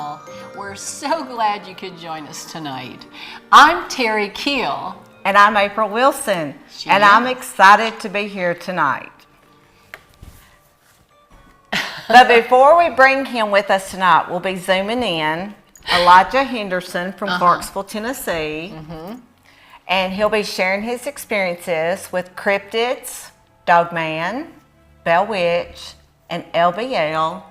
Paranormal. We're so glad you could join us tonight. I'm Terry Keel. And I'm April Wilson. And I'm excited to be here tonight. But before we bring him with us tonight, we'll be zooming in Elijah Henderson from Clarksville, Tennessee. And he'll be sharing his experiences with cryptids, Dogman, Bell Witch, and LBL,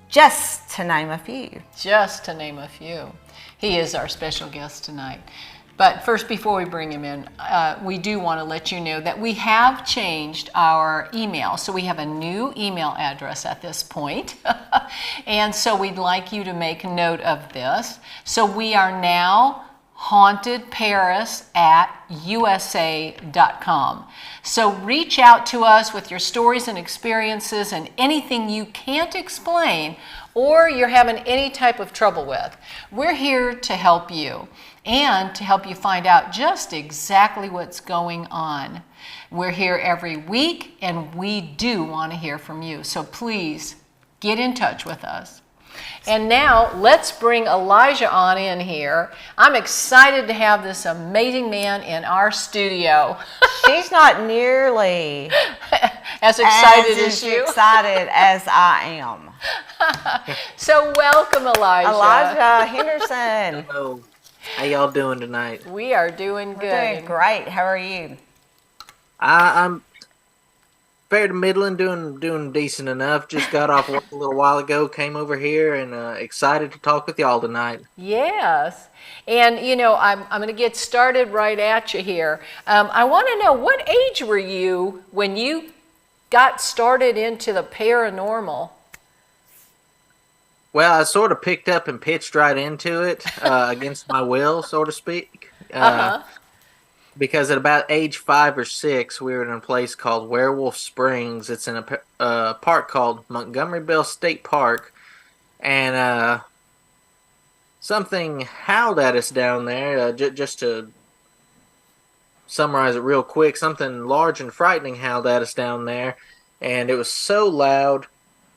just to name a few. Just to name a few. He is our special guest tonight. But first, before we bring him in, we do want to let you know that we have changed our email. So we have a new email address at this point. And so we'd like you to make note of this. So we are now hauntedparis@usa.com. So reach out to us with your stories and experiences and anything you can't explain or you're having any type of trouble with. We're here to help you and to help you find out just exactly what's going on. We're here every week and we do want to hear from you. So please get in touch with us. And now let's bring Elijah on in here. I'm excited to have this amazing man in our studio. She's not nearly as excited as you. Excited as I am. So welcome, Elijah. Elijah Henderson. Hello. How y'all doing tonight? We are doing good. We're doing great. How are you? I'm fair to middling, doing decent enough. Just got off work a little while ago, came over here, and excited to talk with y'all tonight. Yes. And, you know, I'm going to get started right at you here. I want to know, what age were you when you got started into the paranormal? Well, I sort of picked up and pitched right into it against my will, so to speak. Because at about age 5 or 6, we were in a place called Werewolf Springs. It's in a park called Montgomery Bell State Park. And something howled at us down there. Just to summarize it real quick, something large and frightening howled at us down there. And it was so loud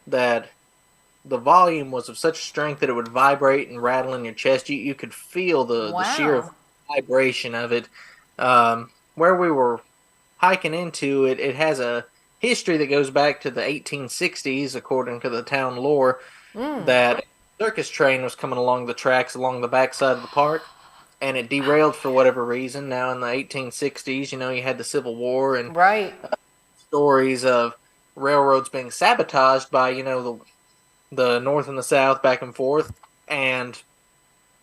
that the volume was of such strength that it would vibrate and rattle in your chest. You could feel the sheer vibration of it. Where we were hiking into, it has a history that goes back to the 1860s, according to the town lore, that a circus train was coming along the tracks along the backside of the park, and it derailed for whatever reason. Now in the 1860s, you know, you had the Civil War and stories of railroads being sabotaged by, you know, the North and the South back and forth, and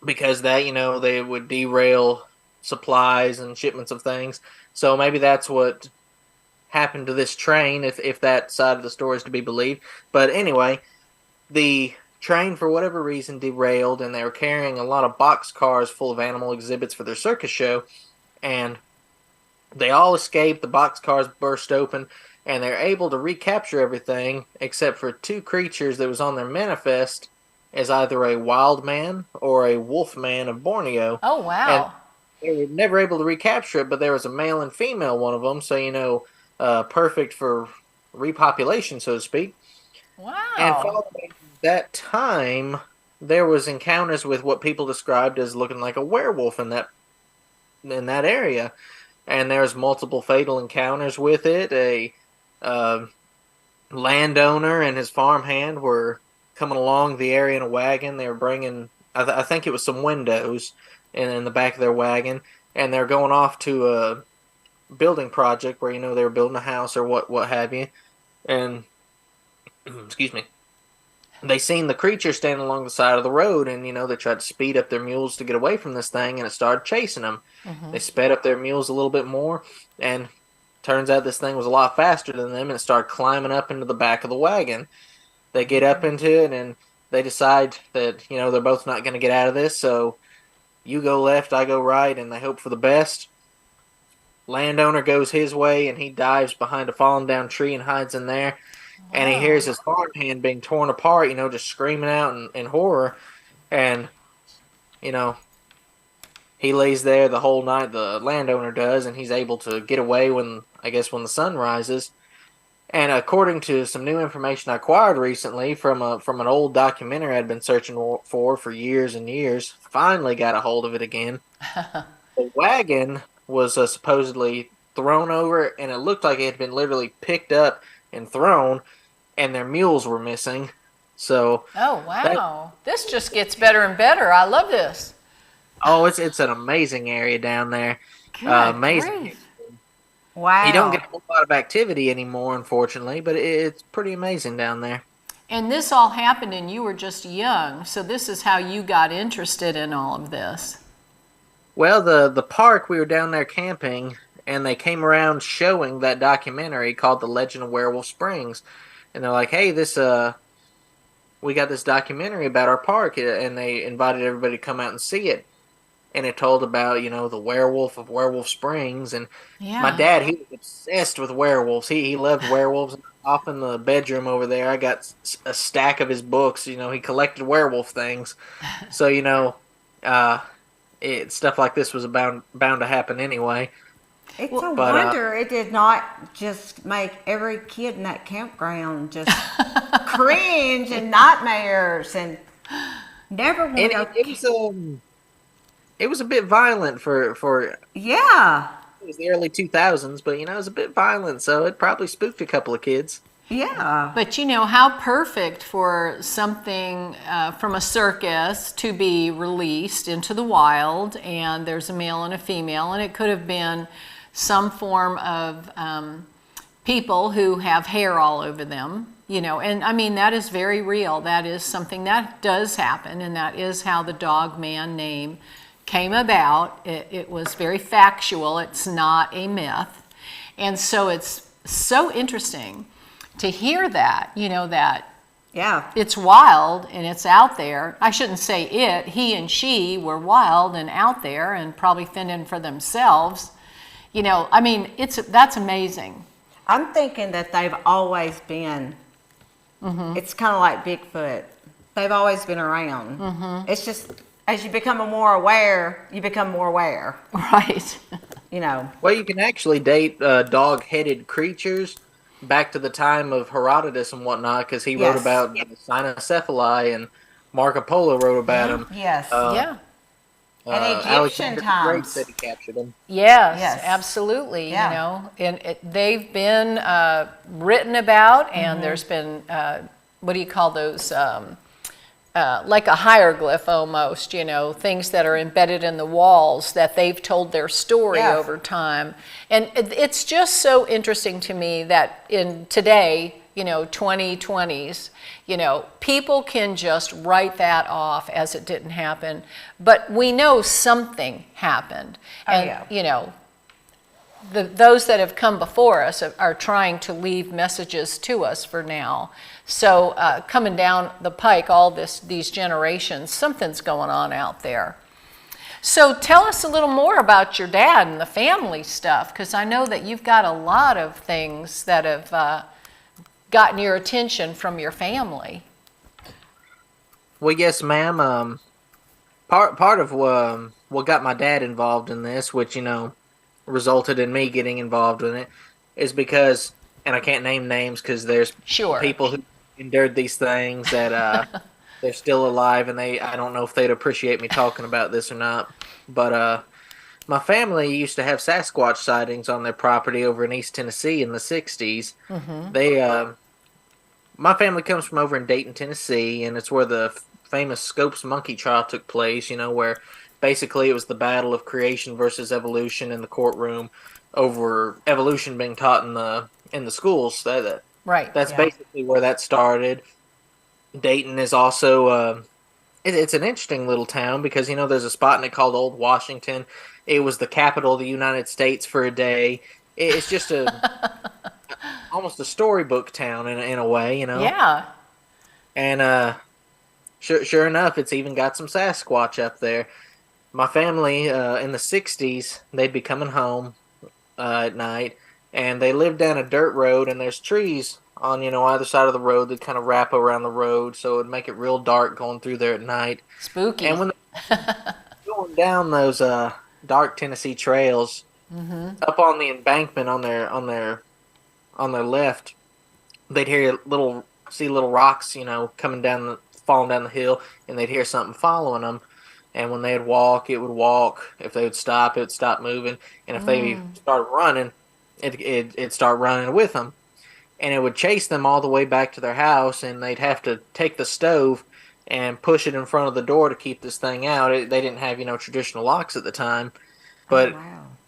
because of that, you know, they would derail supplies and shipments of things. So maybe that's what happened to this train, if that side of the story is to be believed. But anyway, the train, for whatever reason, derailed, and they were carrying a lot of box cars full of animal exhibits for their circus show, and they all escaped. The box cars burst open, and they're able to recapture everything except for 2 creatures that was on their manifest as either a wild man or a wolf man of Borneo. Oh, wow. And they were never able to recapture it, but there was a male and female one of them, so, you know, perfect for repopulation, so to speak. Wow. And following that time, there was encounters with what people described as looking like a werewolf in that area. And there's multiple fatal encounters with it. A landowner and his farmhand were coming along the area in a wagon. They were bringing, I think it was some windows in the back of their wagon, and they're going off to a building project where, you know, they were building a house or what have you. And excuse me, they seen the creature standing along the side of the road, and, you know, they tried to speed up their mules to get away from this thing, and it started chasing them. They sped up their mules a little bit more, and turns out this thing was a lot faster than them, and it started climbing up into the back of the wagon. They get up into it, and they decide that, you know, they're both not going to get out of this, so you go left, I go right, and they hope for the best. Landowner goes his way, and he dives behind a fallen down tree and hides in there. And he hears his farmhand being torn apart, you know, just screaming out in horror. And, you know, he lays there the whole night, the landowner does, and he's able to get away when the sun rises. And according to some new information I acquired recently from an old documentary I'd been searching for years and years, finally got a hold of it again. The wagon was supposedly thrown over, and it looked like it had been literally picked up and thrown, and their mules were missing. So, Oh, wow. This just gets better and better. I love this. it's an amazing area down there. Good Amazing. grief. Wow. You don't get a whole lot of activity anymore, unfortunately, but it's pretty amazing down there. And this all happened and you were just young, so this is how you got interested in all of this. Well, the park, we were down there camping, and they came around showing that documentary called The Legend of Werewolf Springs. And they're like, hey, we got this documentary about our park, and they invited everybody to come out and see it. And it told about, the werewolf of Werewolf Springs. And Yeah. my dad, he was obsessed with werewolves. He loved werewolves. Off in the bedroom over there, I got a stack of his books. He collected werewolf things. So, stuff like this was bound to happen anyway. It's a wonder it did not just make every kid in that campground just cringe and nightmares and never want to. It was a bit violent for Yeah. it was the early 2000s, but it was a bit violent, so it probably spooked a couple of kids. Yeah. But how perfect for something from a circus to be released into the wild, and there's a male and a female, and it could have been some form of people who have hair all over them, and I mean, that is very real. That is something that does happen, and that is how the Dog Man name came about. It was very factual. It's not a myth. And so it's so interesting to hear that, that Yeah. it's wild and it's out there. I shouldn't say it. He and she were wild and out there and probably fending for themselves. I mean, that's amazing. I'm thinking that they've always been, it's kind of like Bigfoot. They've always been around. It's just, as you become more aware, you become more aware. Right. Well, you can actually date dog-headed creatures back to the time of Herodotus and whatnot, because he wrote about the cynocephali, and Marco Polo wrote about them. Yes. Yeah. And Egyptian Alexander the Great times. said he captured them. Yes, absolutely. Yeah. And they've been written about, and there's been what do you call those? Like a hieroglyph almost, things that are embedded in the walls that they've told their story over time. And it's just so interesting to me that in today, 2020s, people can just write that off as it didn't happen. But we know something happened. And, those that have come before us are trying to leave messages to us for now. So coming down the pike, all these generations, something's going on out there. So tell us a little more about your dad and the family stuff, because I know that you've got a lot of things that have gotten your attention from your family. Well, yes, ma'am. Part of what got my dad involved in this, which resulted in me getting involved in it, is because, and I can't name names because there's people who endured these things that they're still alive, and I don't know if they'd appreciate me talking about this or not, but my family used to have Sasquatch sightings on their property over in East Tennessee in the 60s. My family comes from over in Dayton, Tennessee, and it's where the famous Scopes monkey trial took place, where basically it was the battle of creation versus evolution in the courtroom over evolution being taught in the schools. That's basically where that started. Dayton is also it's an interesting little town because there's a spot in it called Old Washington. It was the capital of the United States for a day. It's just almost a storybook town in a way, Yeah. And sure enough, it's even got some Sasquatch up there. My family in the 60s, they'd be coming home at night, and they lived down a dirt road, and there's trees on either side of the road that kind of wrap around the road, so it would make it real dark going through there at night. Spooky. And when going down those dark Tennessee trails, up on the embankment on their left, they'd hear little rocks, coming falling down the hill, and they'd hear something following them. And when they'd walk, it would walk. If they would stop, it would stop moving. And if they started running, it'd start running with them. And it would chase them all the way back to their house, and they'd have to take the stove and push it in front of the door to keep this thing out. They didn't have, traditional locks at the time. But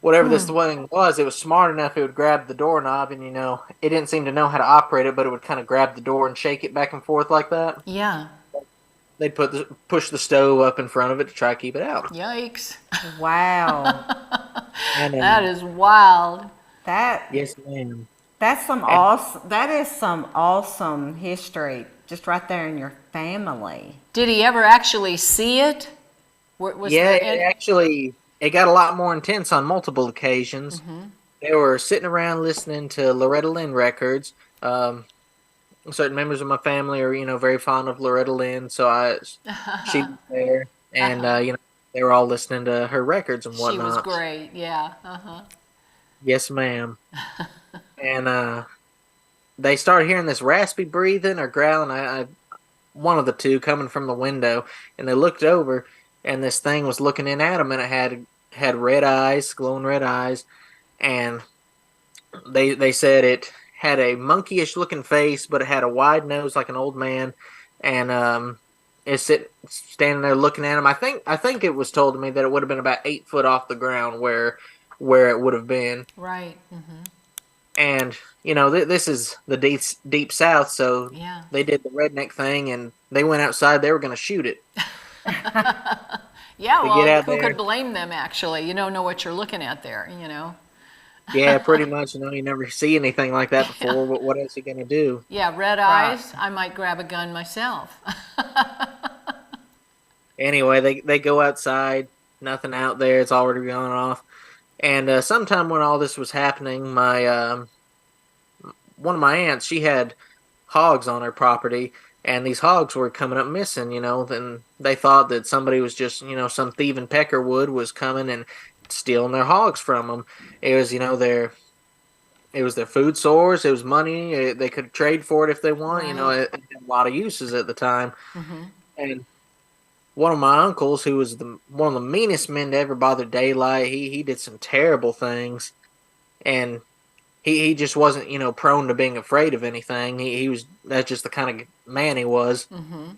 whatever this thing was, it was smart enough. It would grab the doorknob, and it didn't seem to know how to operate it, but it would kind of grab the door and shake it back and forth like that. Yeah. They'd push the stove up in front of it to try to keep it out. Yikes. Wow. That is wild. Yes, ma'am. That is some awesome history just right there in your family. Did he ever actually see it? It got a lot more intense on multiple occasions. Mm-hmm. They were sitting around listening to Loretta Lynn records. Certain members of my family are, very fond of Loretta Lynn, so she was there, and they were all listening to her records and whatnot. She was great, yeah. Yes, ma'am. And they started hearing this raspy breathing or growling. One of the two coming from the window, and they looked over, and this thing was looking in at them, and it had red eyes, glowing red eyes, and they said it had a monkeyish looking face, but it had a wide nose like an old man, and it's standing there looking at him. I think it was told to me that it would have been about 8 foot off the ground where it would have been. Right. Mm-hmm. And this is the deep South, so they did the redneck thing, and they went outside. They were going to shoot it. Yeah, well, who could blame them? Actually, you don't know what you're looking at there. Yeah, pretty much. You never see anything like that before. But what else are you going to do? Yeah, red eyes. I might grab a gun myself. Anyway, they go outside. Nothing out there. It's already gone off. And sometime when all this was happening, my one of my aunts, she had hogs on her property, and these hogs were coming up missing. Then they thought that somebody was just some thieving peckerwood was coming and stealing their hogs from them. It was their food source. It was money. They could trade for it if they want. Right. It had a lot of uses at the time. Mm-hmm. And one of my uncles, who was one of the meanest men to ever bother daylight, he did some terrible things, and he just wasn't prone to being afraid of anything. That's just the kind of man he was. Mm-hmm.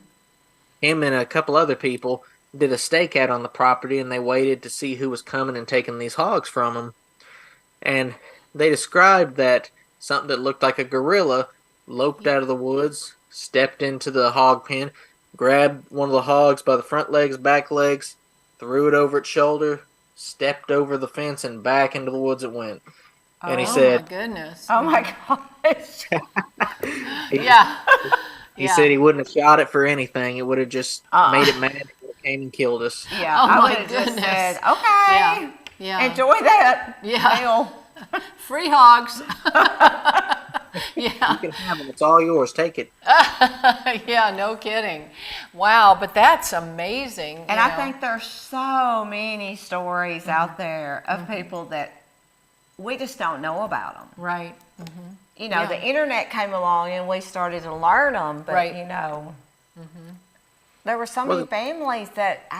Him and a couple other people did a stakeout on the property, and they waited to see who was coming and taking these hogs from them. And they described that something that looked like a gorilla loped out of the woods, stepped into the hog pen, grabbed one of the hogs by the front legs, back legs, threw it over its shoulder, stepped over the fence, and back into the woods it went. And he said, "Oh my goodness! Oh my gosh!" He said he wouldn't have shot it for anything. It would have just made it mad. It would have came and killed us. Yeah, I would have just said, "Okay, enjoy that." Yeah, free hogs. Yeah, you can have them. It's all yours. Take it. Yeah, no kidding. Wow, but that's amazing. And I think there's so many stories out there of people that we just don't know about them. Right. Mm-hmm. The internet came along and we started to learn them, but there were so many families that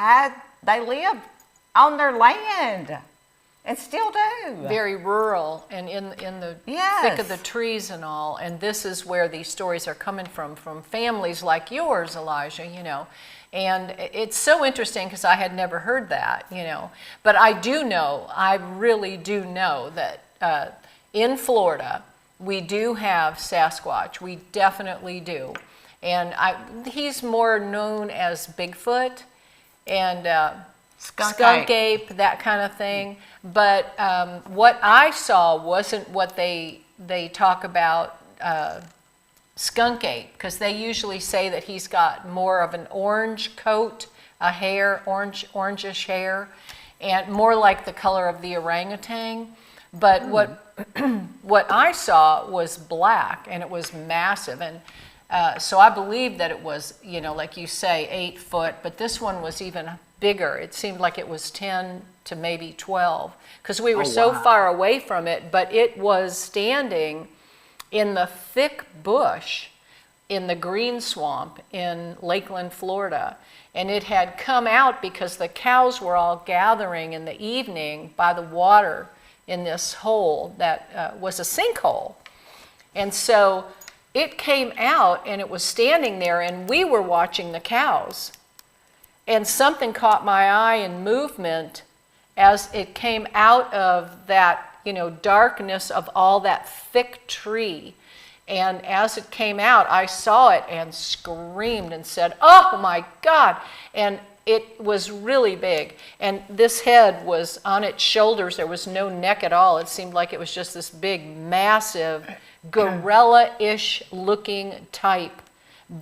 they lived on their land. And still do. Very rural and in the thick of the trees and all. And this is where these stories are coming from families like yours, Elijah, And it's so interesting because I had never heard that, But I really do know that in Florida, we do have Sasquatch. We definitely do. And he's more known as Bigfoot and skunk ape, that kind of thing. But what I saw wasn't what they talk about skunk ape, because they usually say that he's got more of an orange coat, orangish hair, and more like the color of the orangutan. But what I saw was black, and it was massive. And so I believe that it was, like you say, 8 foot, but this one was even bigger. It seemed like it was 10 to maybe 12, because we were so far away from it, but it was standing in the thick bush in the green swamp in Lakeland, Florida. And it had come out because the cows were all gathering in the evening by the water in this hole that was a sinkhole. And so it came out and it was standing there, and we were watching the cows. And something caught my eye in movement as it came out of that, darkness of all that thick tree. And as it came out, I saw it and screamed and said, "Oh my God!" And it was really big. And this head was on its shoulders. There was no neck at all. It seemed like it was just this big, massive, gorilla-ish looking type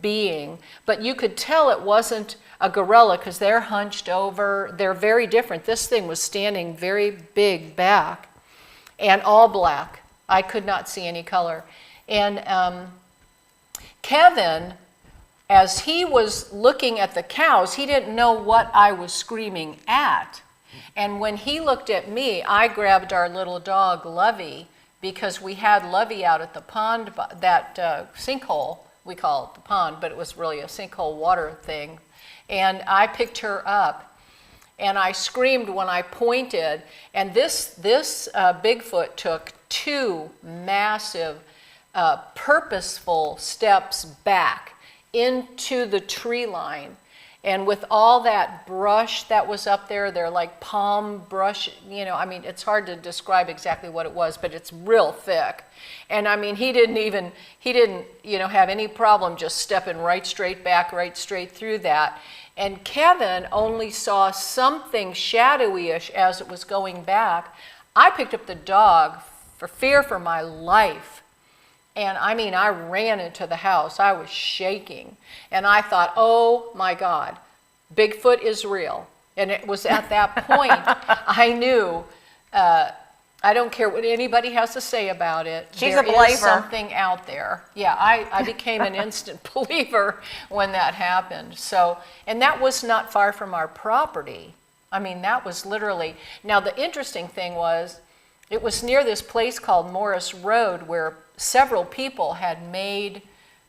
being. But you could tell it wasn't a gorilla because they're hunched over. They're very different. This thing was standing very big back and all black. I could not see any color. And Kevin, as he was looking at the cows, he didn't know what I was screaming at. And when he looked at me, I grabbed our little dog, Lovey, because we had Lovey out at the pond, that sinkhole, we call it the pond, but it was really a sinkhole water thing. And I picked her up, and I screamed when I pointed, and this Bigfoot took 2 massive purposeful steps back into the tree line. And with all that brush that was up there, they're like palm brush, it's hard to describe exactly what it was, but it's real thick. And he didn't have any problem just stepping right straight back, right straight through that. And Kevin only saw something shadowy-ish as it was going back. I picked up the dog for fear for my life. And I ran into the house. I was shaking. And I thought, oh my God, Bigfoot is real. And it was at that point I knew, I don't care what anybody has to say about it. She's a believer. There is something out there. Yeah, I became an instant believer when that happened. So, and that was not far from our property. That was literally, now the interesting thing was, it was near this place called Morris Road where several people had made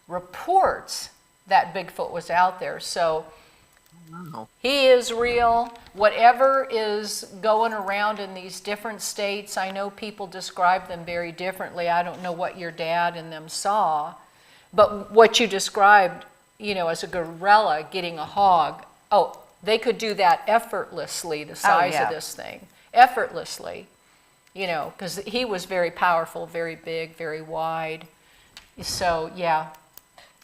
reports that Bigfoot was out there. So wow. He is real. Whatever is going around in these different states, I know people describe them very differently. I don't know what your dad and them saw, but what you described, as a gorilla getting a hog, they could do that effortlessly, the size of this thing, effortlessly. Because he was very powerful, very big, very wide. So, yeah,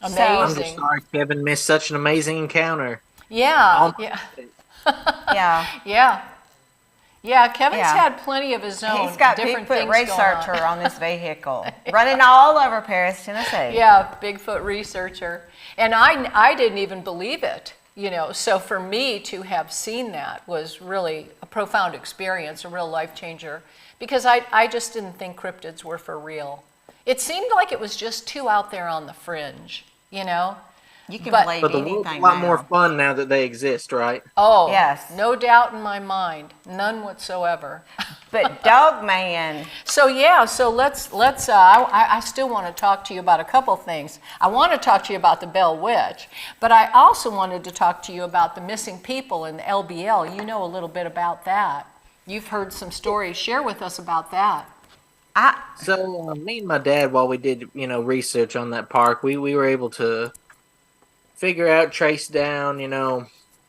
amazing. I'm just sorry Kevin missed such an amazing encounter. Yeah, Kevin's had plenty of his own. He's got different Bigfoot things researcher on this vehicle, running all over Paris, Tennessee. Yeah, Bigfoot researcher. And I didn't even believe it. So for me to have seen that was really a profound experience, a real life changer. Because I just didn't think cryptids were for real. It seemed like it was just too out there on the fringe, You can believe but the anything world's a lot now. more fun now that they exist, right? Oh, yes. No doubt in my mind. None whatsoever. But Dog Man. So let's I still want to talk to you about a couple things. I want to talk to you about the Bell Witch, but I also wanted to talk to you about the missing people in the LBL. You know a little bit about that. You've heard some stories. Share with us about that. So me and my dad, while we did, research on that park, we were able to figure out, trace down,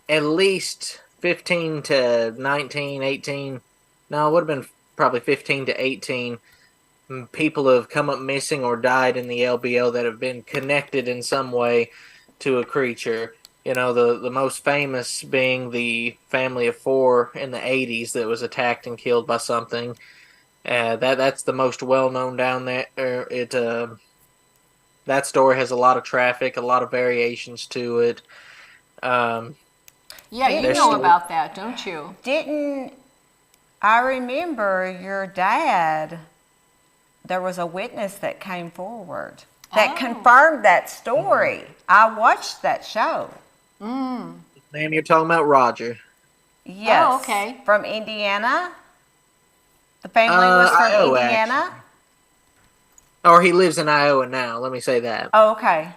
at least 15 to 19, 18. No, it would have been probably 15 to 18 people have come up missing or died in the LBL that have been connected in some way to a creature. The most famous being the family of 4 in the 80s that was attacked and killed by something. That's the most well-known down there. That story has a lot of traffic, a lot of variations to it. Yeah, you know about that, don't you? Didn't I remember your dad? There was a witness that came forward that confirmed that story. I watched that show. Ma'am, you're talking about Roger. Yes. Oh, okay. From Indiana. The family was from Indiana. Or he lives in Iowa now. Let me say that. Oh, okay.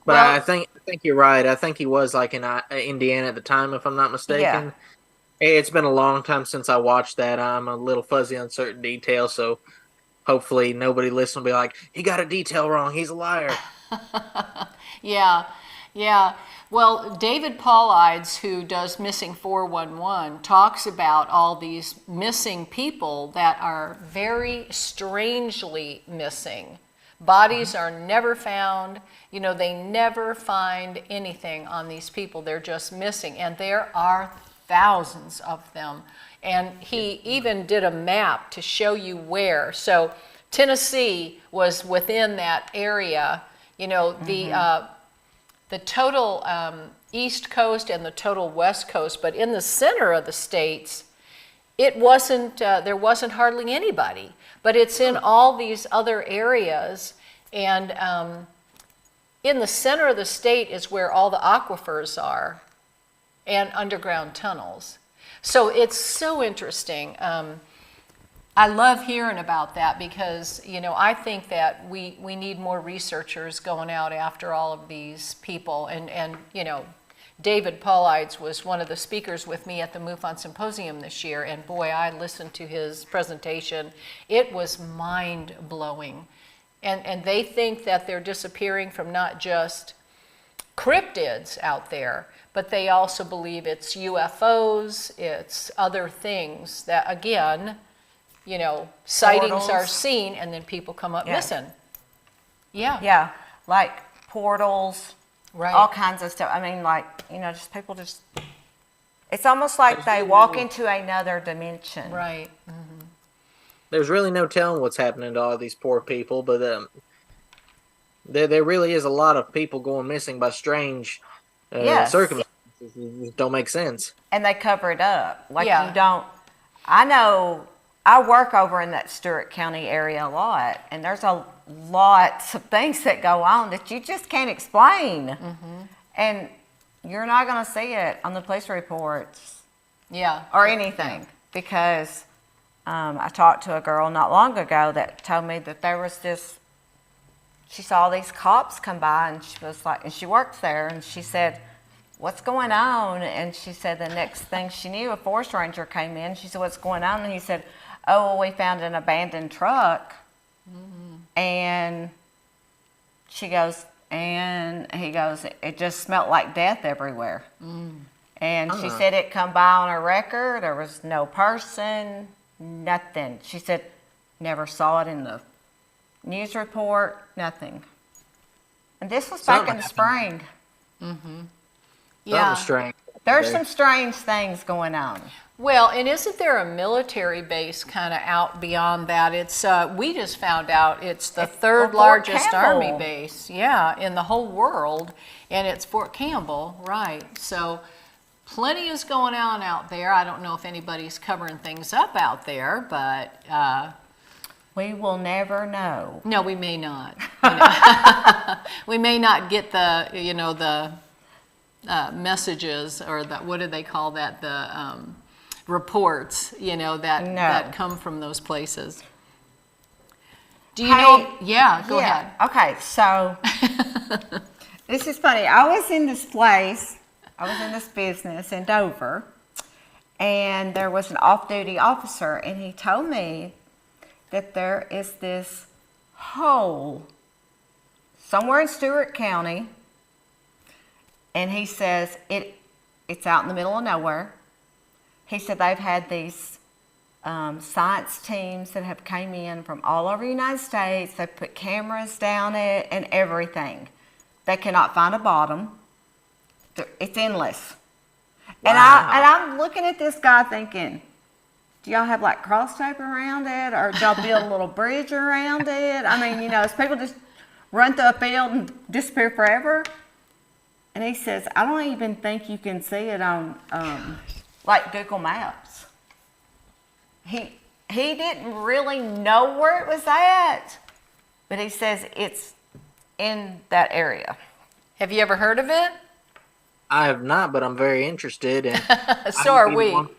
But Well, I think you're right. I think he was like in Indiana at the time, if I'm not yeah. mistaken. It's been a long time since I watched that. I'm a little fuzzy on certain details, so hopefully nobody listening will be like, he got a detail wrong. He's a liar. Yeah, yeah. Well, David Paulides, who does Missing 411, talks about all these missing people that are very strangely missing. Bodies are never found. You know, they never find anything on these people. They're just missing. And there are thousands of them. And he even did a map to show you where. So Tennessee was within that area. You know, the total East Coast and the total West Coast, but in the center of the states, it wasn't, there wasn't hardly anybody. But it's in all these other areas, and in the center of the state is where all the aquifers are and underground tunnels. So it's so interesting. I love hearing about that because, you know, I think that we need more researchers going out after all of these people. And you know, David Paulides was one of the speakers with me at the MUFON Symposium this year, and boy, I listened to his presentation. It was mind-blowing. And they think that they're disappearing from not just cryptids out there, but they also believe it's UFOs, it's other things that, again, you know, sightings Portals. are seen and then people come up missing. Yeah. Yeah, like portals, Right. all kinds of stuff. I mean, like, you know, just people just, it's almost like they walk into another dimension. Right. There's really no telling what's happening to all these poor people, but there really is a lot of people going missing by strange Yes. circumstances. It just don't make sense. And they cover it up. Like Yeah. you don't, I know, I work over in that Stewart County area a lot, and there's a lots of things that go on that you just can't explain. And you're not going to see it on the police reports Yeah. or anything because I talked to a girl not long ago that told me that there was this, she saw these cops come by and she was like, and she works there, and she said, what's going on? And she said the next thing she knew, a forest ranger came in. She said, what's going on? And he said, oh, well, we found an abandoned truck. And she goes, and he goes, it just smelled like death everywhere. And she said it come by on her record. There was no person, nothing. She said, never saw it in the news report, nothing. And this was back in the spring. Yeah. Something strange. There's some strange things going on. Well, and isn't there a military base kind of out beyond that? It's we just found out it's the third Fort largest Campbell. Army base, yeah, in the whole world, and it's Fort Campbell, right? So plenty is going on out there. I don't know if anybody's covering things up out there, but We will never know. no, we may not. You know. We may not get the, you know, the messages or the, what do they call that? The reports, you know, that that come from those places. Do you know? Yeah, go ahead. Okay, so this is funny. I was in this place, I was in this business in Dover, and there was an off-duty officer, and he told me that there is this hole somewhere in Stewart County, and he says it's out in the middle of nowhere. He said they've had these science teams that have came in from all over the United States. They put cameras down it and everything. They cannot find a bottom. It's endless. Wow. And I'm looking at this guy thinking, do y'all have like cross tape around it, or do y'all build a little bridge around it? I mean, you know, as people just run through a field and disappear forever. And he says, I don't even think you can see it on like Google Maps. He didn't really know where it was at, but he says it's in that area. Have you ever heard of it? I have not, but I'm very interested, and So are we. Well,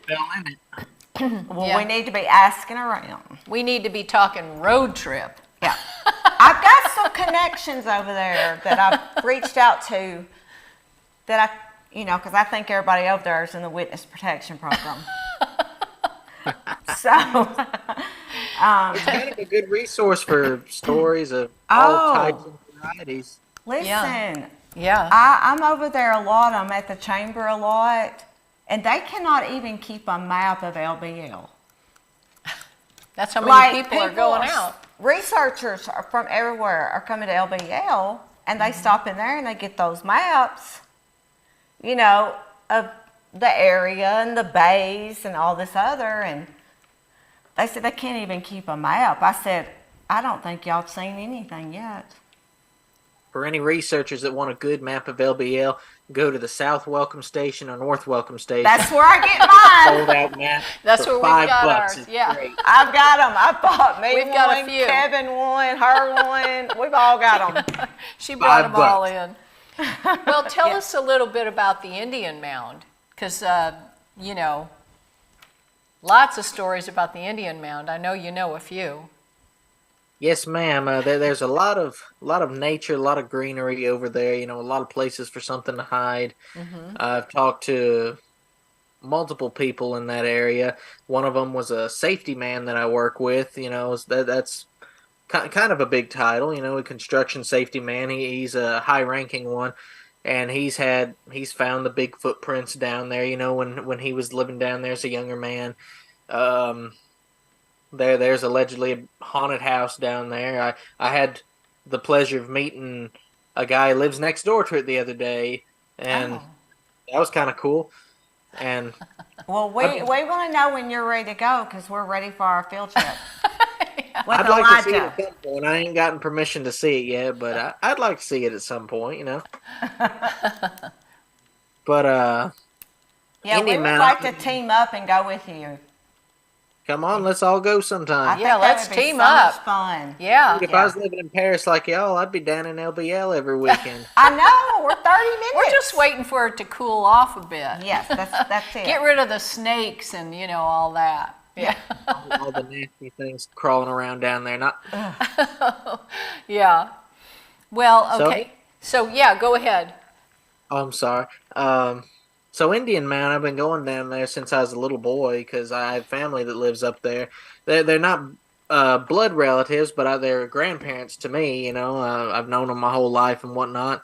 Yeah. we need to be asking around. We need to be talking road trip. Yeah. I've got some connections over there that I've reached out to that because I think everybody over there is in the witness protection program. So, It's kind of a good resource for stories of all types and varieties. listen, Yeah. I'm over there a lot. I'm at the chamber a lot, and they cannot even keep a map of LBL. That's how many people are going out. Researchers from everywhere are coming to LBL, and they stop in there and they get those maps, of the area and the bays and all this other. And they said they can't even keep a map. I said, I don't think y'all have seen anything yet. For any researchers that want a good map of LBL, go to the South Welcome Station or North Welcome Station. That's where I get mine. Sold out map. That's for where we've got $5. ours. It's Yeah. great. I've got them. I bought me We've one, got a few. Kevin one, her one. We've all got them. She brought them all $5. in. Well, tell us a little bit about the Indian Mound, because, lots of stories about the Indian Mound. I know you know a few. Yes, ma'am. There's a lot of nature, a lot of greenery over there. A lot of places for something to hide. I've talked to multiple people in that area. One of them was a safety man that I work with. That's kind of a big title. A construction safety man. He's a high-ranking one, and he's found the big footprints down there. When he was living down there as a younger man. There's allegedly a haunted house down there. I had the pleasure of meeting a guy who lives next door to it the other day, and that was kind of cool. And Well, we want to know when you're ready to go because we're ready for our field trip. I'd like to see it at some point. I ain't gotten permission to see it yet, but I'd like to see it at some point, But Yeah, we would like to team up and go with you. Come on, let's all go I sometime. think Yeah, that let's would be team so up. much fun. Yeah. If I was living in Paris like y'all, I'd be down in LBL every weekend. I know. We're 30 minutes. We're just waiting for it to cool off a bit. Yes, that's it. Get rid of the snakes and, all that. Yeah. all the nasty things crawling around down there. Not Yeah. Well, okay. So, yeah, go ahead. Oh, I'm sorry. So Indian Mound, I've been going down there since I was a little boy because I have family that lives up there. They're not blood relatives, but they're grandparents to me. I've known them my whole life and whatnot.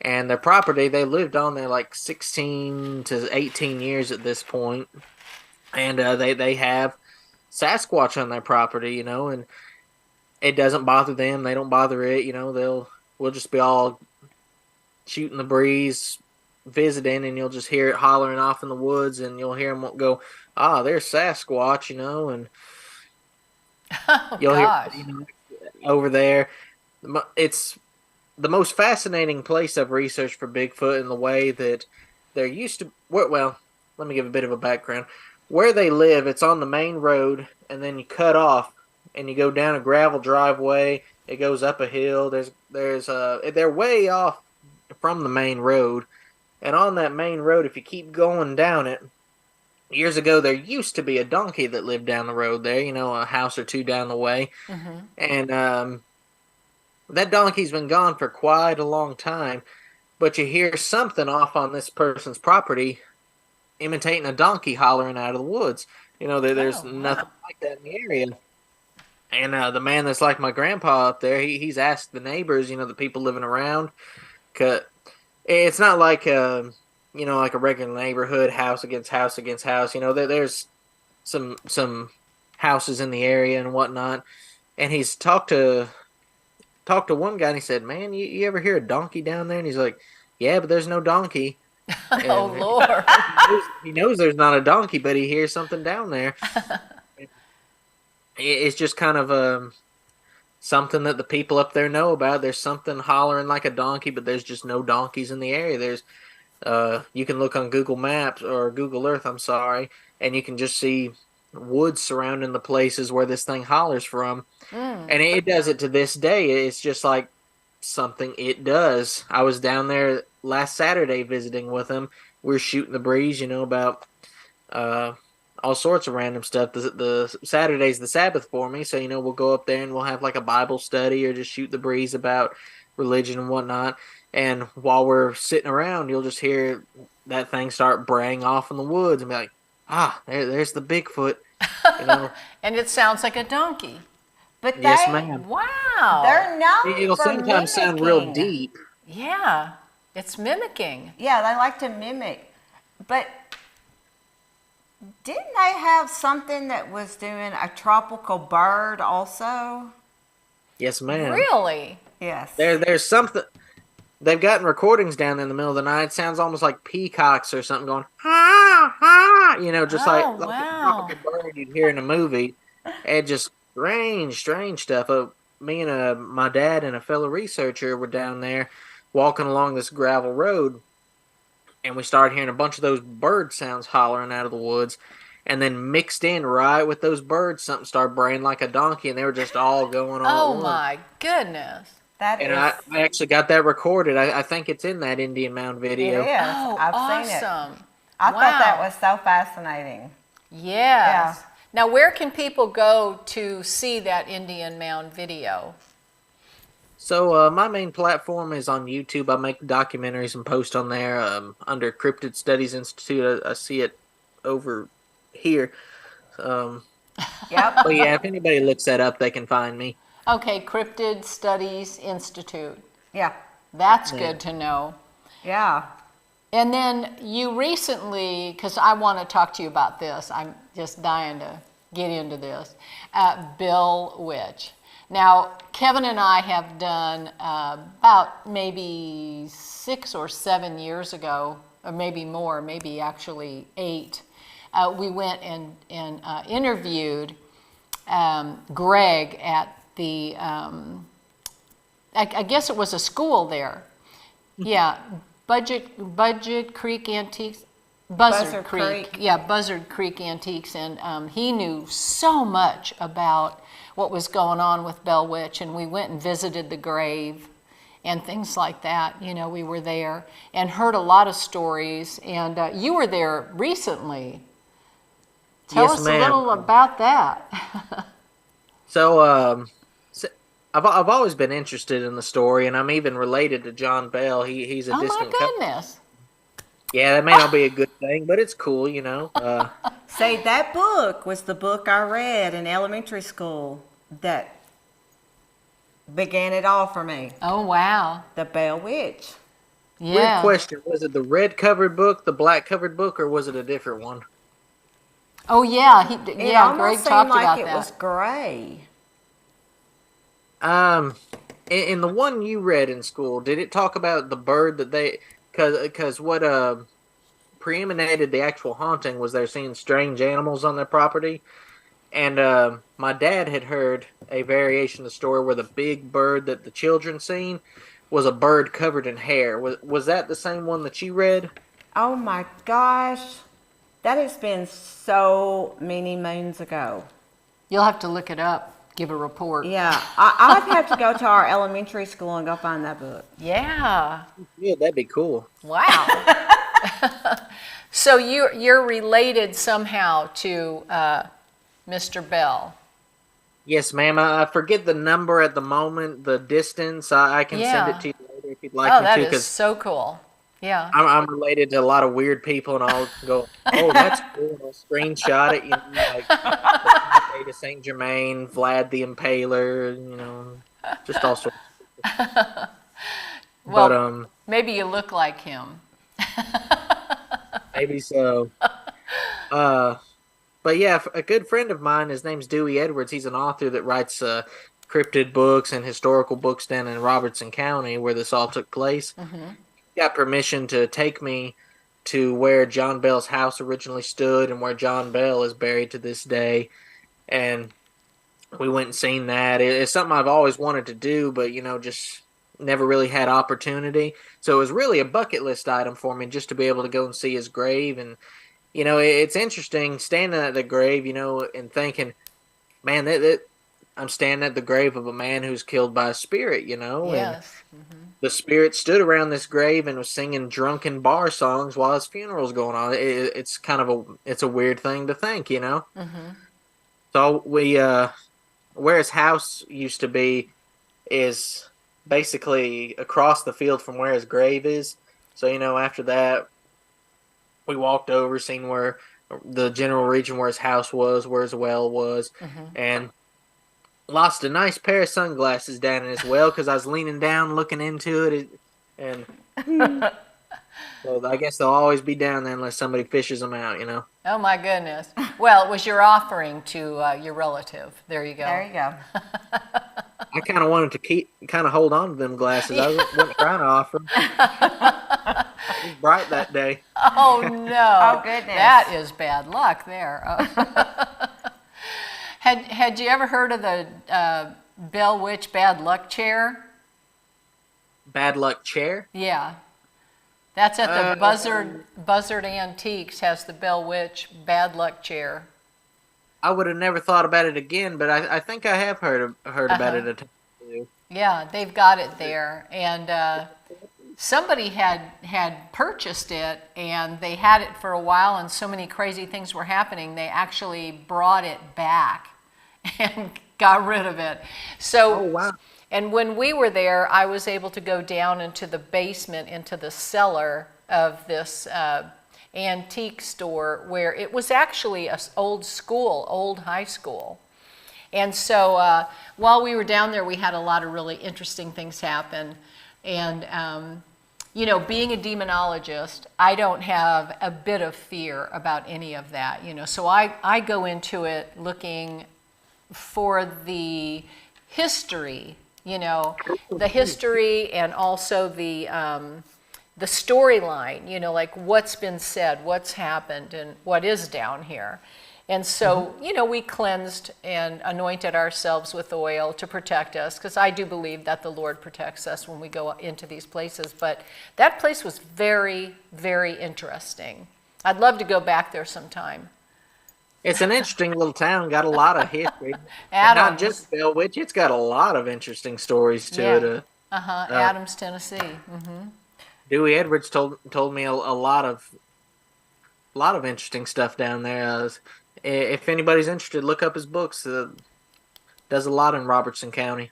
And their property, they lived on there like 16 to 18 years at this point. And they have Sasquatch on their property, and it doesn't bother them. They don't bother it. We'll just be all shooting the breeze, visiting, and you'll just hear it hollering off in the woods, and you'll hear them go, there's Sasquatch, and you'll hear over there. It's the most fascinating place I've researched for Bigfoot in the way that there used to. Well, let me give a bit of a background. Where they live, it's on the main road, and then you cut off, and you go down a gravel driveway. It goes up a hill. They're way off from the main road. And on that main road, if you keep going down it, years ago there used to be a donkey that lived down the road there, a house or two down the way. Mm-hmm. And that donkey's been gone for quite a long time. But you hear something off on this person's property imitating a donkey hollering out of the woods. There's nothing like that in the area. And the man that's like my grandpa up there, he's asked the neighbors, the people living around, 'cause it's not like like a regular neighborhood, house against house against house. There's some houses in the area and whatnot. And he's talked to one guy, and he said, "Man, you ever hear a donkey down there?" And he's like, "Yeah, but there's no donkey." Oh, Lord. He knows there's not a donkey, but he hears something down there. It's just kind of something that the people up there know about. There's something hollering like a donkey, but there's just no donkeys in the area. There's you can look on Google Maps or Google Earth, I'm sorry, and you can just see woods surrounding the places where this thing hollers from. And it does it to this day. It's just like something it does. I was down there last Saturday visiting with him. We were shooting the breeze, about all sorts of random stuff. The Saturday's the Sabbath for me, so we'll go up there and we'll have like a Bible study or just shoot the breeze about religion and whatnot. And while we're sitting around, you'll just hear that thing start braying off in the woods and be like, there's the Bigfoot. And it sounds like a donkey. But Yes, ma'am. Wow. They're known It'll for sometimes sound real mimicking. deep. Yeah, it's mimicking. Yeah, they like to mimic. But didn't they have something that was doing a tropical bird also? Yes, ma'am. Really? Yes. There's something. They've gotten recordings down in the middle of the night. It sounds almost like peacocks or something going, ha, ha, just like a tropical bird you'd hear in a movie. And just strange stuff. Me and my dad and a fellow researcher were down there walking along this gravel road, and we started hearing a bunch of those bird sounds hollering out of the woods. And then mixed in right with those birds, something started braying like a donkey, and they were just all going on. Oh, my goodness. I actually got that recorded. I think it's in that Indian Mound video. It is. Oh, I've seen it. awesome. I thought that was so fascinating. Yes. Yeah. Now, where can people go to see that Indian Mound video? So my main platform is on YouTube. I make documentaries and post on there under Cryptid Studies Institute. I see it over here. Yep. But yeah, if anybody looks that up, they can find me. Okay, Cryptid Studies Institute. Yeah. That's good to know. Yeah. And then you recently, because I want to talk to you about this, I'm just dying to get into this, Bill Witch. Now, Kevin and I have done about maybe 6 or 7 years ago, or maybe more, maybe actually 8, we went and interviewed Greg at the, I guess it was a school there. Yeah, Buzzard Creek Antiques. Buzzard Creek. Yeah, Buzzard Creek Antiques. And he knew so much about what was going on with Bell Witch. And we went and visited the grave and things like that. We were there and heard a lot of stories. And you were there recently. Tell us a little about that. So, I've always been interested in the story, and I'm even related to John Bell. He's a distant cousin. Oh my goodness! Yeah, that may not be a good thing, but it's cool, Say, that book was the book I read in elementary school that began it all for me. Oh wow! The Bell Witch. Yeah. Weird question: was it the red covered book, the black covered book, or was it a different one? Oh yeah, Greg talked like about it that. Was gray. In the one you read in school, did it talk about the bird that they? Because what preeminated the actual haunting was they're seeing strange animals on their property, and my dad had heard a variation of the story where the big bird that the children seen was a bird covered in hair. Was that the same one that you read? Oh my gosh, that has been so many moons ago. You'll have to look it up. Give a report. Yeah, I'd have to go to our elementary school and go find that book. Yeah. Yeah, that'd be cool. Wow. So you're related somehow to Mr. Bell. Yes, ma'am. I forget the number at the moment, the distance. I can send it to you later if you'd like me to. Oh, that is so cool. Yeah. I'm related to a lot of weird people, and I'll go, oh, that's cool. And I'll screenshot it, like to Saint Germain, Vlad the Impaler, just all sorts of stuff. Well, but, maybe you look like him. Maybe so. But yeah, a good friend of mine, his name's Dewey Edwards. He's an author that writes cryptid books and historical books down in Robertson County where this all took place. Mm-hmm. He got permission to take me to where John Bell's house originally stood and where John Bell is buried to this day. And we went and seen that. It's something I've always wanted to do, but, just never really had opportunity. So it was really a bucket list item for me just to be able to go and see his grave. And, it's interesting standing at the grave, and thinking, man, I'm standing at the grave of a man who's killed by a spirit, Yes. And, the spirit stood around this grave and was singing drunken bar songs while his funeral's going on. It's kind of a weird thing to think, you know. So where his house used to be is basically across the field from where his grave is. So, you know, after that, we walked over, seen where the general region where his house was, where his well was, and lost a nice pair of sunglasses down in his well because I was leaning down looking into it, and so I guess they'll always be down there unless somebody fishes them out, you know. Oh my goodness. Well, it was your offering to your relative. There you go. There you go. I kind of wanted to kind of hold on to them glasses. I wasn't trying to offer them. It was bright that day. Oh no. Oh goodness. That is bad luck there. Had you ever heard of the Bell Witch bad luck chair? Bad luck chair? Yeah. That's at the Buzzard Antiques has the Bell Witch bad luck chair. I would have never thought about it again, but I think I have heard about it a time or two. Yeah, they've got it there, and somebody had purchased it, and they had it for a while, and so many crazy things were happening, they actually brought it back and got rid of it. So, Oh, wow. And when we were there, I was able to go down into the basement, into the cellar of this antique store, where it was actually an old high school. And so while we were down there, we had a lot of really interesting things happen. And, you know, being a demonologist, I don't have a bit of fear about any of that, you know. So I go into it looking for the history, you know, the history and also the storyline, you know, like what's been said, what's happened, and what is down here. And so, you know, we cleansed and anointed ourselves with oil to protect us, because I do believe that the Lord protects us when we go into these places. But that place was very, very interesting. I'd love to go back there sometime. It's an interesting little town, got a lot of history. Adams. Not just Bell Witch, it's got a lot of interesting stories to it. Adams, Tennessee. Dewey Edwards told me a lot of interesting stuff down there. If anybody's interested, look up his books. Does a lot in Robertson County.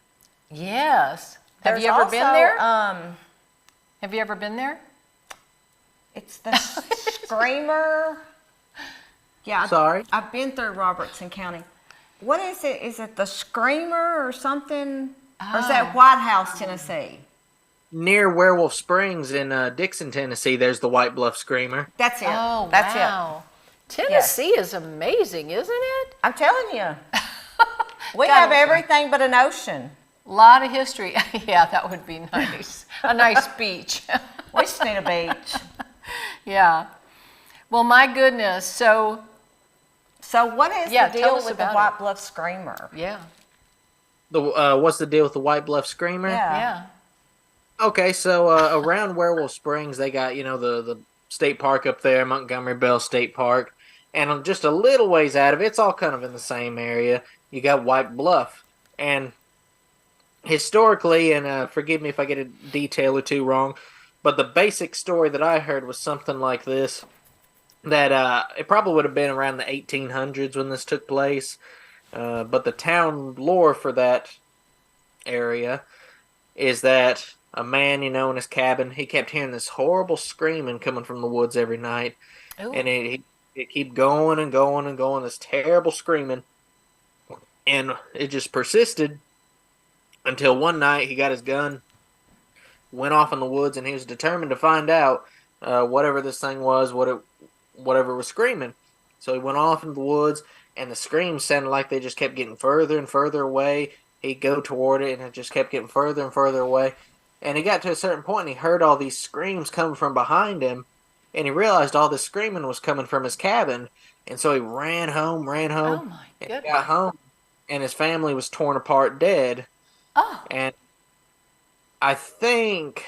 Yes. Have you ever been there? Have you ever been there? It's the Screamer. Yeah. Sorry? I've been through Robertson County. What is it? Is it the Screamer or something? Or is that White House, Tennessee? Near Werewolf Springs in Dixon, Tennessee, there's the White Bluff Screamer. That's it. Oh, That's wow. Tennessee is amazing, isn't it? I'm telling you. We God, have everything but an ocean. A lot of history. Yeah, that would be nice. A nice beach. We just need a beach. Yeah. Well, my goodness. So what is the tell deal us with the about White Bluff Screamer? yeah. What's the deal with the White Bluff Screamer? Yeah. Okay, so around Werewolf Springs, they got, you know, the state park up there, Montgomery Bell State Park, and just a little ways out of it, it's all kind of in the same area. You got White Bluff, and historically, and forgive me if I get a detail or two wrong, but the basic story that I heard was something like this, that it probably would have been around the 1800s when this took place, but the town lore for that area is that a man, you know, in his cabin, he kept hearing this horrible screaming coming from the woods every night. Ooh. And it kept going and going and going, this terrible screaming. And it just persisted until one night he got his gun, went off in the woods, and he was determined to find out whatever this thing was, whatever was screaming. So he went off in the woods, and the screams sounded like they just kept getting further and further away. He'd go toward it, and it just kept getting further and further away. And he got to a certain point, and he heard all these screams coming from behind him, and he realized all this screaming was coming from his cabin. And so he ran home. Oh, my and goodness. he got home, and his family was torn apart dead. Oh. And I think,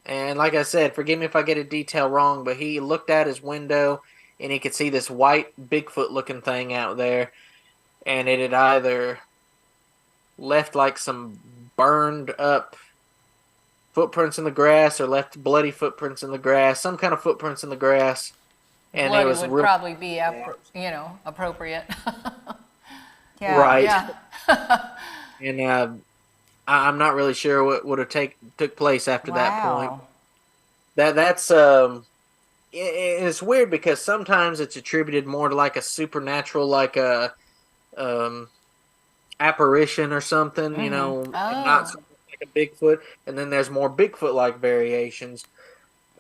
and like I said, forgive me if I get a detail wrong, but he looked out his window, and he could see this white Bigfoot-looking thing out there, and it had either left like some burned up footprints in the grass or left bloody footprints in the grass, some kind of footprints in the grass. And it Bloody was would real probably be, appropriate. Yeah. right. Yeah. And I'm not really sure what would have took place after that point. Wow. That's it's weird because sometimes it's attributed more to like a supernatural, like a apparition or something, you know, and not Oh. something like a Bigfoot. And then there's more Bigfoot-like variations.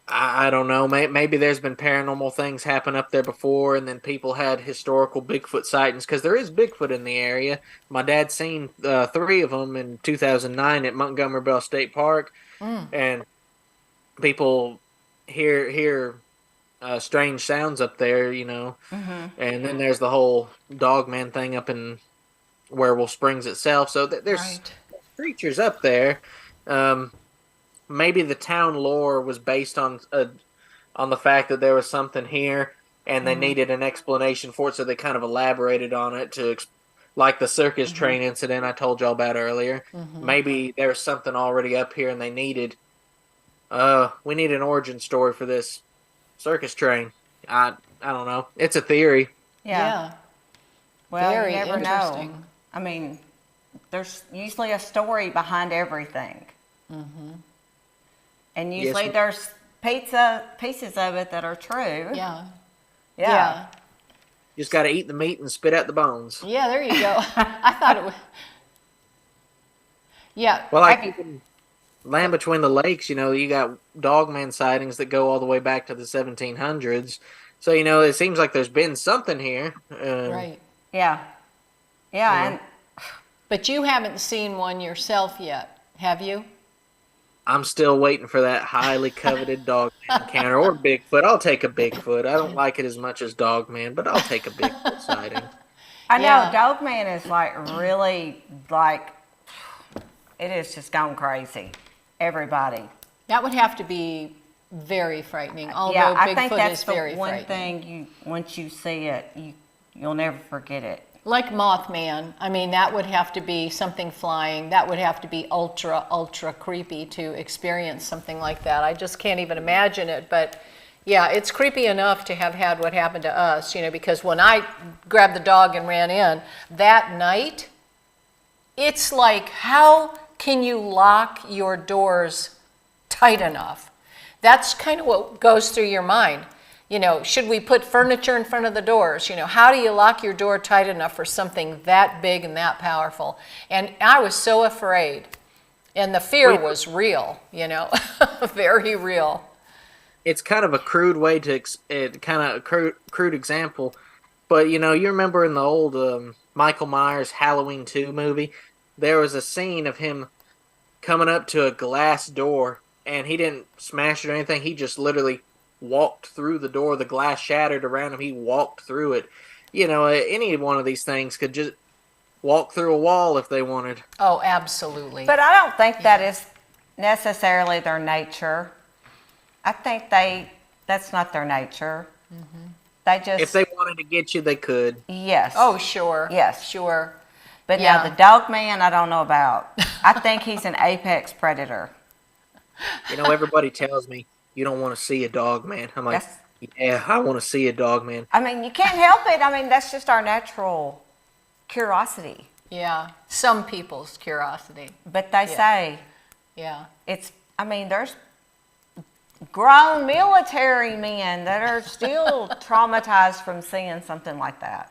I don't know. Maybe there's been paranormal things happen up there before, and then people had historical Bigfoot sightings because there is Bigfoot in the area. My dad seen 3 of them in 2009 at Montgomery Bell State Park, and people hear strange sounds up there, you know. And then there's the whole Dogman thing up in Werewolf Springs itself. So there's Right. creatures up there. Maybe the town lore was based on the fact that there was something here, and they needed an explanation for it, so they kind of elaborated on it like the circus train incident I told y'all about earlier. Maybe there was something already up here, and they needed we need an origin story for this circus train. I don't know. It's a theory. Yeah. Well, Very you never interesting. know. I mean, there's usually a story behind everything. And usually there's pieces of it that are true. Yeah. Yeah. Just got to eat the meat and spit out the bones. Yeah, there you go. I thought it was. Yeah. Well, like even Land Between the Lakes, you know, you got Dogman sightings that go all the way back to the 1700s. So, you know, it seems like there's been something here. Right. Yeah. Yeah. And But you haven't seen one yourself yet, have you? I'm still waiting for that highly coveted Dogman encounter or Bigfoot. I'll take a Bigfoot. I don't like it as much as Dogman, but I'll take a Bigfoot sighting. I know Yeah. Dogman is like really like, it is just gone crazy. Everybody. That would have to be very frightening. Although Yeah, I Bigfoot think that's is the very one frightening. thing once you see it, you'll never forget it. Like Mothman, I mean, that would have to be something flying. That would have to be ultra, ultra creepy to experience something like that. I just can't even imagine it. But yeah, it's creepy enough to have had what happened to us, you know, because when I grabbed the dog and ran in that night, it's like, how can you lock your doors tight enough? That's kind of what goes through your mind. You know, should we put furniture in front of the doors? You know, how do you lock your door tight enough for something that big and that powerful? And I was so afraid. And the fear was real, you know, very real. It's kind of a crude way to crude example, but you know, you remember in the old Michael Myers Halloween 2 movie, there was a scene of him coming up to a glass door, and he didn't smash it or anything. He just literally walked through the door. The glass shattered around him. He walked through it. You know, any one of these things could just walk through a wall if they wanted. Oh, absolutely. But I don't think that is necessarily their nature. I think that's not their nature. They just, If they wanted to get you, they could. yes. Oh, sure. Yes. Sure. But yeah. now the dog man, I don't know about. I think he's an apex predator. You know, everybody tells me you don't want to see a dog man. I'm like, yeah, I want to see a dog man. I mean, you can't help it. I mean, that's just our natural curiosity. Yeah. Some people's curiosity. But they say Yeah. there's grown military men that are still traumatized from seeing something like that.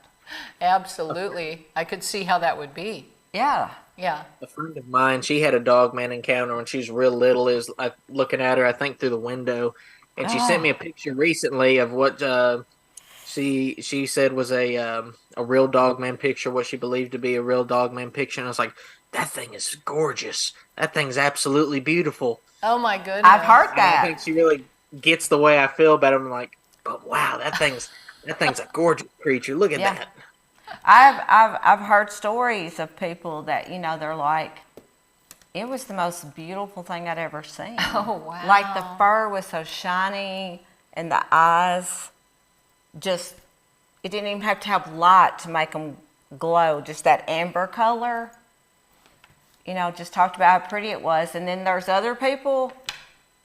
Absolutely. I could see how that would be. Yeah. Yeah. A friend of mine, she had a dogman encounter when she was real little. Is looking at her, I think, through the window, and she sent me a picture recently of what she said was a real dogman picture, what she believed to be a real dogman picture. And I was like, that thing is gorgeous. That thing's absolutely beautiful. Oh my goodness. I've heard that. I think she really gets the way I feel about him. Like, but wow, that thing's a gorgeous creature. Look at that. I've heard stories of people that, you know, they're like, it was the most beautiful thing I'd ever seen. Oh, wow. Like the fur was so shiny and the eyes just, it didn't even have to have light to make them glow. Just that amber color. just talked about how pretty it was. And then there's other people,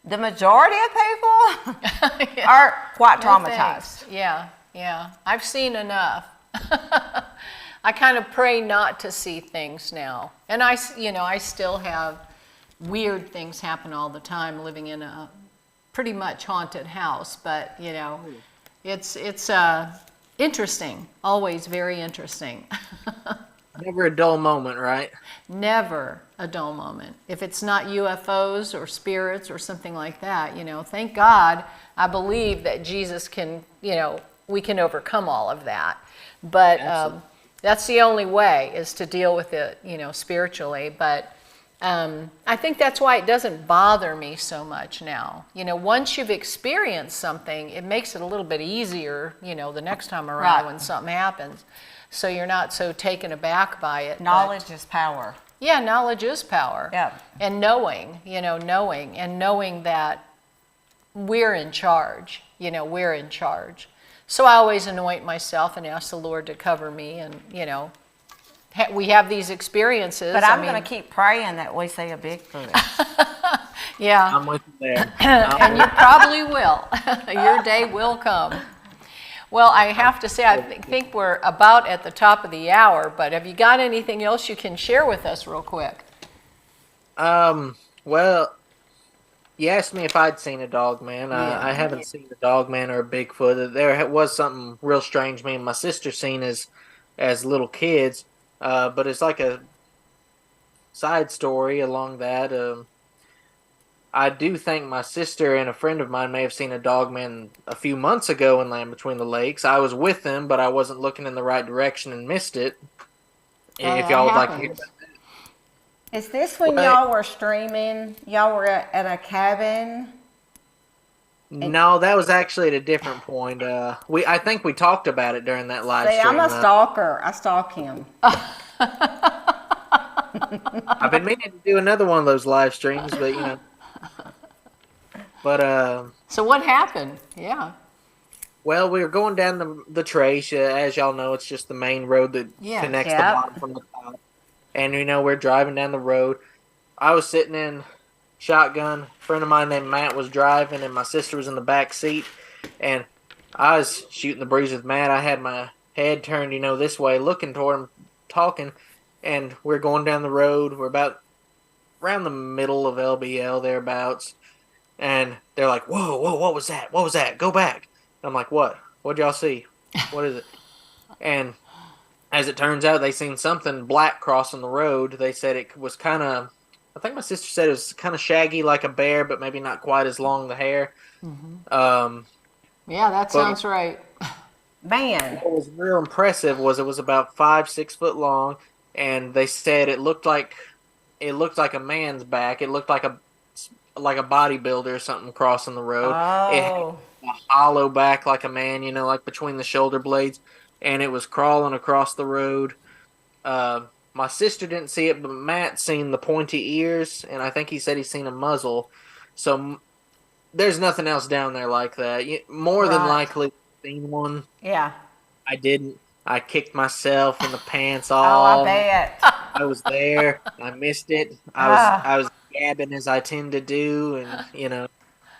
the majority of people Yeah. are quite No traumatized. thanks. Yeah. I've seen enough. I kind of pray not to see things now. And I still have weird things happen all the time living in a pretty much haunted house. But, it's interesting, always very interesting. Never a dull moment, right? Never a dull moment. If it's not UFOs or spirits or something like that, thank God, I believe that Jesus can, we can overcome all of that. But that's the only way, is to deal with it, spiritually. But I think that's why it doesn't bother me so much now. Once you've experienced something, it makes it a little bit easier, the next time around Right. when something happens. So you're not so taken aback by it. Knowledge is power. Yeah, knowledge is power. Yeah. And knowing that we're in charge, we're in charge. So I always anoint myself and ask the Lord to cover me, and, we have these experiences. But I'm going to keep praying that we see a Bigfoot. Yeah. I'm with you there. And you probably will. Your day will come. Well, I have to say, I think we're about at the top of the hour, but have you got anything else you can share with us real quick? Well, you asked me if I'd seen a dog man. I haven't seen a dog man or a Bigfoot. There was something real strange me and my sister seen as little kids, but it's like a side story along that. I do think my sister and a friend of mine may have seen a dog man a few months ago in Land Between the Lakes. I was with them, but I wasn't looking in the right direction and missed it. If y'all would like to hear about that. Is this when y'all were streaming? Y'all were at a cabin? No, that was actually at a different point. I think we talked about it during that live See, stream. I'm a stalker. I stalk him. I've been meaning to do another one of those live streams, but But So what happened? Yeah. well, we were going down the trace. As y'all know, it's just the main road that connects the bottom from the top. And we're driving down the road. I was sitting in shotgun. A friend of mine named Matt was driving, and my sister was in the back seat. And I was shooting the breeze with Matt. I had my head turned, this way, looking toward him, talking. And we're going down the road. We're about around the middle of LBL, thereabouts. And they're like, whoa, what was that? What was that? Go back. And I'm like, what? What'd y'all see? What is it? And as it turns out, they seen something black crossing the road. They said it was kind of, I think my sister said it was kind of shaggy like a bear, but maybe not quite as long the hair. Mm-hmm. Yeah, that sounds right. Man. What was real impressive was it was about 5-6 foot long, and they said it looked like a man's back. It looked like a bodybuilder or something crossing the road. It had a hollow back like a man, like between the shoulder blades, and it was crawling across the road. My sister didn't see it, but Matt seen the pointy ears, and I think he said he's seen a muzzle. So there's nothing else down there like that. More than likely seen one. Yeah. I didn't. I kicked myself in the pants Oh, all. I bet. I was there. I missed it. I was gabbing as I tend to do, and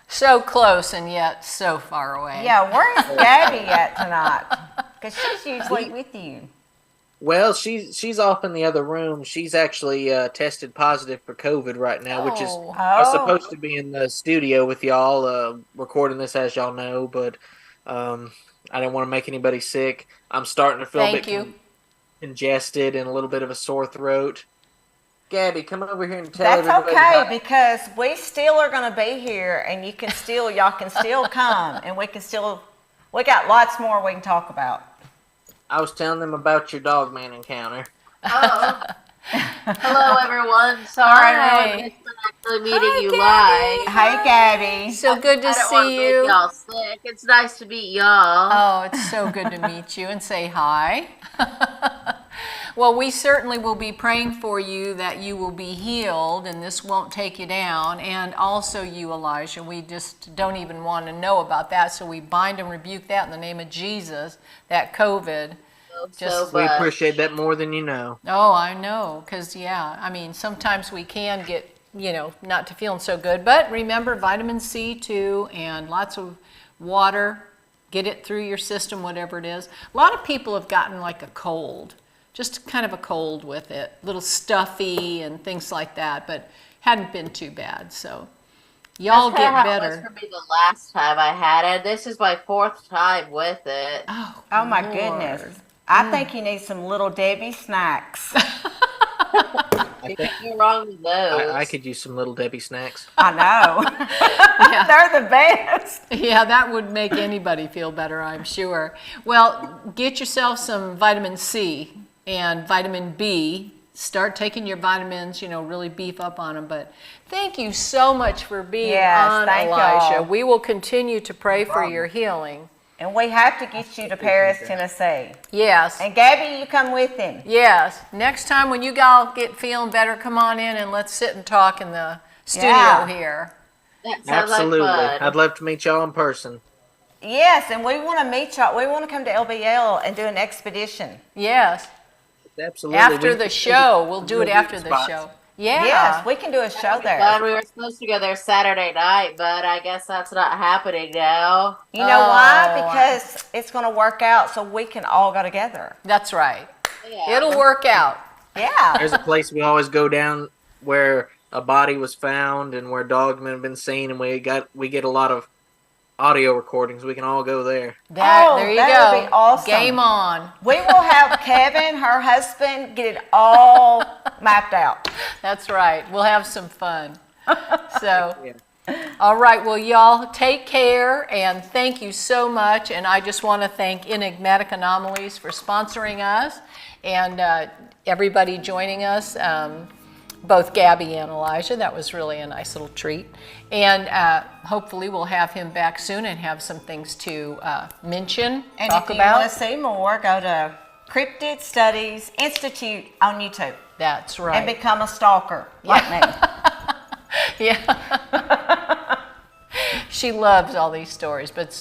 So close and yet so far away. Yeah, where's Gabby at tonight? Because she's usually with you. Well, she's off in the other room. She's actually tested positive for COVID right now, which is I was supposed to be in the studio with y'all recording this, as y'all know, but I didn't want to make anybody sick. I'm starting to feel a bit congested and a little bit of a sore throat. Gabby, come over here and tell everybody. That's okay, because we still are going to be here, and y'all can still come, and we got lots more we can talk about. I was telling them about your dog man encounter. Oh. Hello, everyone. Sorry I missed actually meeting you live. Hey, Gabby. So good to see you. Make y'all sick. It's nice to meet y'all. Oh, it's so good to meet you and say hi. Well, we certainly will be praying for you that you will be healed and this won't take you down. And also you, Elijah, we just don't even want to know about that. So we bind and rebuke that in the name of Jesus, that COVID. Just We much. appreciate that more than you know. Oh, I know, because I mean, sometimes we can get, not to feeling so good, but remember vitamin C too, and lots of water, get it through your system, whatever it is. A lot of people have gotten like a cold, just kind of a cold with it, a little stuffy and things like that, but hadn't been too bad, so y'all That's kinda get how better. it was for me the last time I had it. This is my 4th time with it. Oh my Lord. goodness. I think you need some Little Debbie snacks. I, You think, can't go wrong with those. I could use some Little Debbie snacks. I know. Yeah. They're the best. Yeah, that would make anybody feel better, I'm sure. Well, get yourself some vitamin C and vitamin B. Start taking your vitamins, really beef up on them. But thank you so much for being on, thank Elijah. y'all. We will continue to pray for your healing. And we have to get you to Paris, Tennessee. Yes. And Gabby, you come with him. Yes. Next time when you all get feeling better, come on in and let's sit and talk in the studio Yeah. here. That sounds Absolutely. like fun. I'd love to meet y'all in person. Yes, and we want to meet y'all. We want to come to LBL and do an expedition. Yes. Absolutely. After We the can show. We'll do it do after the spots. show. Yeah. Yes, we can do a show there. Fun. We were supposed to go there Saturday night, but I guess that's not happening now. You know why? Oh. Because it's going to work out so we can all go together. That's right. Yeah. It'll work out. Yeah. There's a place we always go down where a body was found and where dogmen have been seen, and we get a lot of audio recordings. We can all go there. There you that go. would be awesome. Game on. We will have Kevin, her husband, get it all mapped out. That's right. We'll have some fun. So, all right. Well, y'all take care and thank you so much. And I just want to thank Enigmatic Anomalies for sponsoring us and everybody joining us. Both Gabby and Elijah. That was really a nice little treat. And hopefully we'll have him back soon and have some things to mention, And talk if you about. want to see more, go to Cryptid Studies Institute on YouTube That's right. and become a stalker like me. Yeah. She loves all these stories, but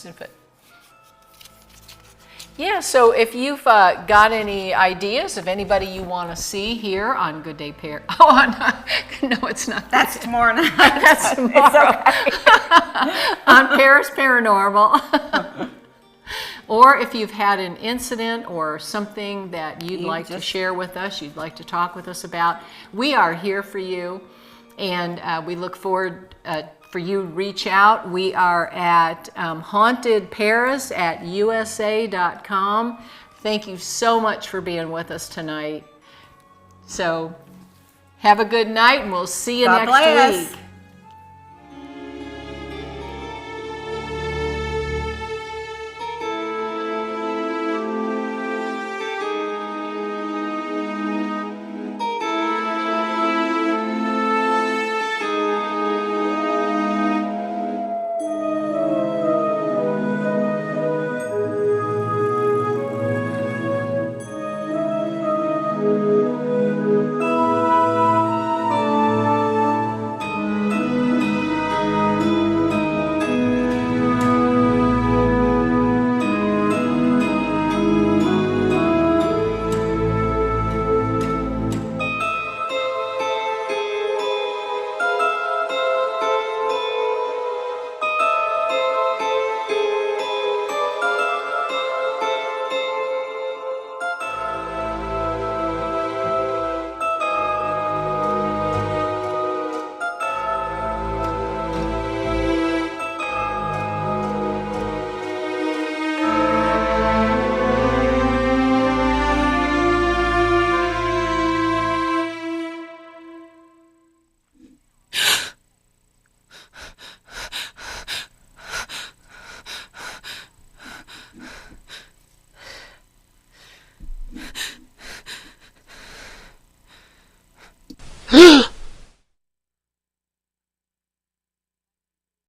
yeah, so if you've got any ideas of anybody you want to see here on Good Day Pair. Oh, no, it's not. That's tomorrow night. That's tomorrow. On Paris Paranormal. Or if you've had an incident or something that you'd like to share with us, you'd like to talk with us about, we are here for you. And we look forward for you to reach out. We are at hauntedparis@usa.com. Thank you so much for being with us tonight. So have a good night, and we'll see you God next bless. week.